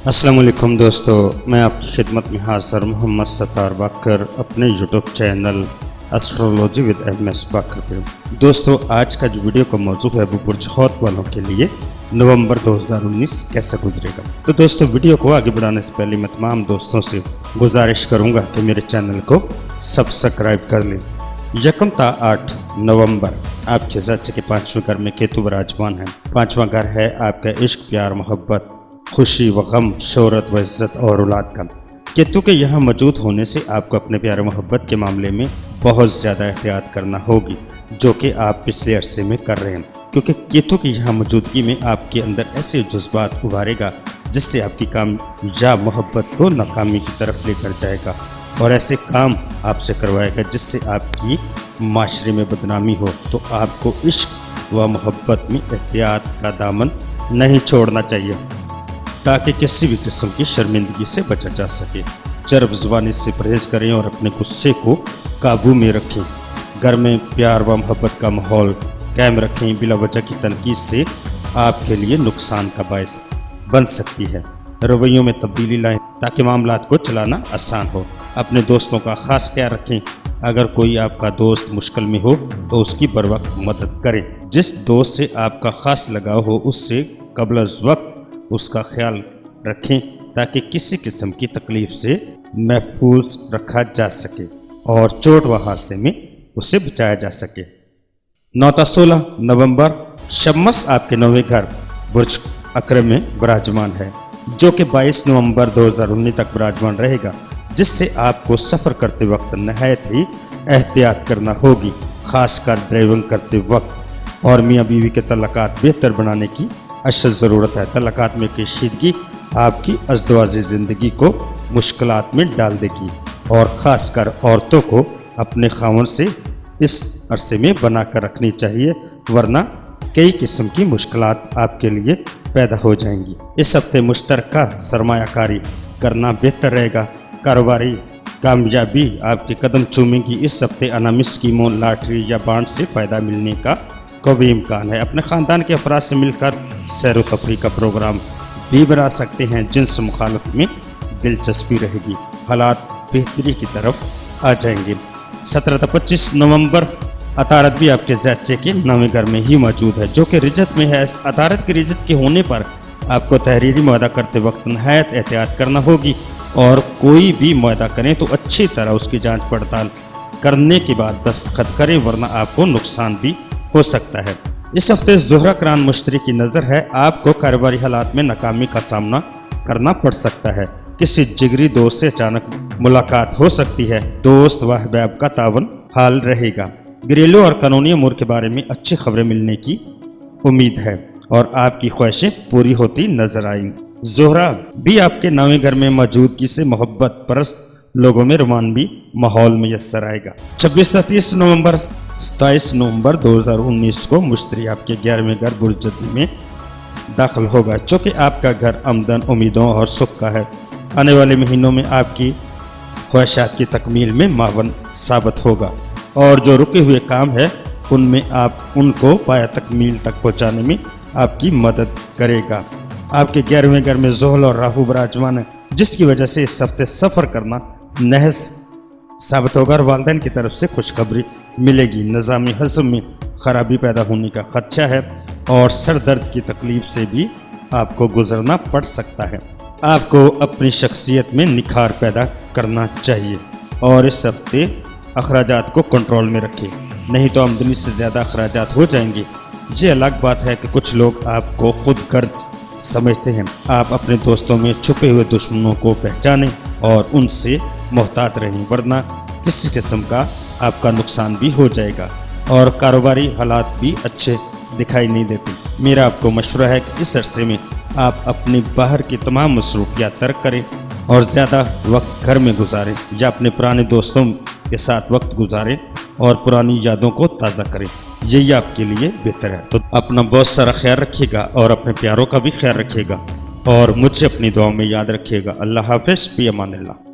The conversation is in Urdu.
السلام علیکم دوستو، میں آپ کی خدمت میں حاضر محمد ستار باقر اپنے YouTube channel astrology with M S Baqir پہ۔ دوستو، آج کا جو ویڈیو کا موضوع ہے وہ برج حوت والوں کے لیے نومبر 2019 کیسے گزرے گا۔ تو دوستو، ویڈیو کو آگے بڑھانے سے پہلے میں تمام دوستوں سے گزارش کروں گا کہ میرے چینل کو سبسکرائب کر لیں۔ 1 تا 8 نومبر آپ کے زچے کے 5ویں گھر میں کیتو براجمان ہے۔ 5واں گھر ہے آپ کا عشق، پیار، محبت، خوشی و غم، شہرت و عزت اور اولاد کا۔ کیتو کے یہاں موجود ہونے سے آپ کو اپنے پیار و محبت کے معاملے میں بہت زیادہ احتیاط کرنا ہوگی، جو کہ آپ پچھلے عرصے میں کر رہے ہیں، کیونکہ کیتو کی یہاں موجودگی میں آپ کے اندر ایسے جذبات ابھارے گا جس سے آپ کی کامیاب محبت کو ناکامی کی طرف لے کر جائے گا، اور ایسے کام آپ سے کروائے گا جس سے آپ کی معاشرے میں بدنامی ہو۔ تو آپ کو عشق و محبت میں احتیاط کا دامن نہیں چھوڑنا چاہیے تاکہ کسی بھی قسم کی شرمندگی سے بچا جا سکے۔ چرب زبانی سے پرہیز کریں اور اپنے غصے کو قابو میں رکھیں۔ گھر میں پیار و محبت کا ماحول قائم رکھیں۔ بلا وجہ کی تنقید سے آپ کے لیے نقصان کا باعث بن سکتی ہے۔ رویوں میں تبدیلی لائیں تاکہ معاملات کو چلانا آسان ہو۔ اپنے دوستوں کا خاص خیال رکھیں۔ اگر کوئی آپ کا دوست مشکل میں ہو تو اس کی بروقت مدد کریں۔ جس دوست سے آپ کا خاص لگاؤ ہو اس سے قبل از وقت اس کا خیال رکھیں تاکہ کسی قسم کی تکلیف سے محفوظ رکھا جا سکے اور چوٹ و حادثے میں اسے بچایا جا سکے۔ 9 تا 16 نومبر شمس آپ کے 9ویں گھر برج عقرب میں براجمان ہے، جو کہ 22 نومبر 2019 تک براجمان رہے گا، جس سے آپ کو سفر کرتے وقت نہایت ہی احتیاط کرنا ہوگی، خاص کر ڈرائیونگ کرتے وقت۔ اور میاں بیوی کے تعلقات بہتر بنانے کی اشد ضرورت ہے۔ تعلقات میں کشیدگی آپ کی ازدواجی زندگی کو مشکلات میں ڈال دے گی، اور خاص کر عورتوں کو اپنے خاوند سے اس عرصے میں بنا کر رکھنی چاہیے، ورنہ کئی قسم کی مشکلات آپ کے لیے پیدا ہو جائیں گی۔ اس ہفتے مشترکہ سرمایہ کاری کرنا بہتر رہے گا۔ کاروباری کامیابی آپ کے قدم چومے گی۔ اس ہفتے انعامی اسکیموں، لاٹری یا بانڈ سے فائدہ ملنے کا قوی امکان ہے۔ اپنے خاندان کے افراد سے مل کر سیر و تفریح کا پروگرام بھی بنا سکتے ہیں، جن سے مخالفت میں دلچسپی رہے گی۔ حالات بہتری کی طرف آ جائیں گے۔ 17 تا 25 نومبر عطارد بھی آپ کے زچے کے 9ویں گھر میں ہی موجود ہے، جو کہ رجت میں ہے۔ عطارد کی رجت کے ہونے پر آپ کو تحریری معاہدہ کرتے وقت نہایت احتیاط کرنا ہوگی، اور کوئی بھی معاہدہ کریں تو اچھی طرح اس کی جانچ پڑتال کرنے کے بعد دستخط کریں، ورنہ آپ کو نقصان بھی ہو سکتا ہے۔ اس ہفتے زہرہ کران مشتری کی نظر ہے، آپ کو کاروباری حالات میں ناکامی کا سامنا کرنا پڑ سکتا ہے۔ کسی جگری دوست سے اچانک ملاقات ہو سکتی ہے۔ دوست و احباب کا تعاون حال رہے گا۔ گھریلو اور قانونی امور کے بارے میں اچھی خبریں ملنے کی امید ہے، اور آپ کی خواہشیں پوری ہوتی نظر آئیں۔ زہرہ بھی آپ کے 9ویں گھر میں موجودگی سے محبت پرست لوگوں میں رومانوی ماحول میسر آئے گا۔ 26 تا 30 نومبر 27 نومبر 2019 کو مشتری آپ کے 11ویں گھر برج جدی میں داخل ہوگا، جو کہ آپ کا گھر آمدن، امیدوں اور سکھ کا ہے۔ آنے والے مہینوں میں آپ کی خواہشات کی تکمیل میں معاون ثابت ہوگا، اور جو رکے ہوئے کام ہے ان میں آپ ان کو پایہ تکمیل تک پہنچانے میں آپ کی مدد کرے گا۔ آپ کے 11ویں گھر میں زحل اور راہو براجمان ہے، جس کی وجہ سے اس ہفتے سفر کرنا نحس ثابت ہوگا، اور والدین کی طرف سے خوشخبری ملے گی۔ نظامی ہضم میں خرابی پیدا ہونے کا خدشہ ہے، اور سر درد کی تکلیف سے بھی آپ کو گزرنا پڑ سکتا ہے۔ آپ کو اپنی شخصیت میں نکھار پیدا کرنا چاہیے، اور اس ہفتے اخراجات کو کنٹرول میں رکھیں، نہیں تو آمدنی سے زیادہ اخراجات ہو جائیں گے۔ یہ الگ بات ہے کہ کچھ لوگ آپ کو خود غرض سمجھتے ہیں۔ آپ اپنے دوستوں میں چھپے ہوئے دشمنوں کو پہچانیں اور ان سے محتاط رہیں، ورنہ کسی قسم کا آپ کا نقصان بھی ہو جائے گا، اور کاروباری حالات بھی اچھے دکھائی نہیں دیتے۔ میرا آپ کو مشورہ ہے کہ اس عرصے میں آپ اپنے باہر کی تمام مصروفیات ترک کریں اور زیادہ وقت گھر میں گزاریں، یا اپنے پرانے دوستوں کے ساتھ وقت گزاریں اور پرانی یادوں کو تازہ کریں۔ یہی آپ کے لیے بہتر ہے۔ تو اپنا بہت سارا خیال رکھیے گا، اور اپنے پیاروں کا بھی خیال رکھیے گا، اور مجھے اپنی دعاؤں میں یاد رکھیے گا۔ اللہ حافظ، فی امان اللہ۔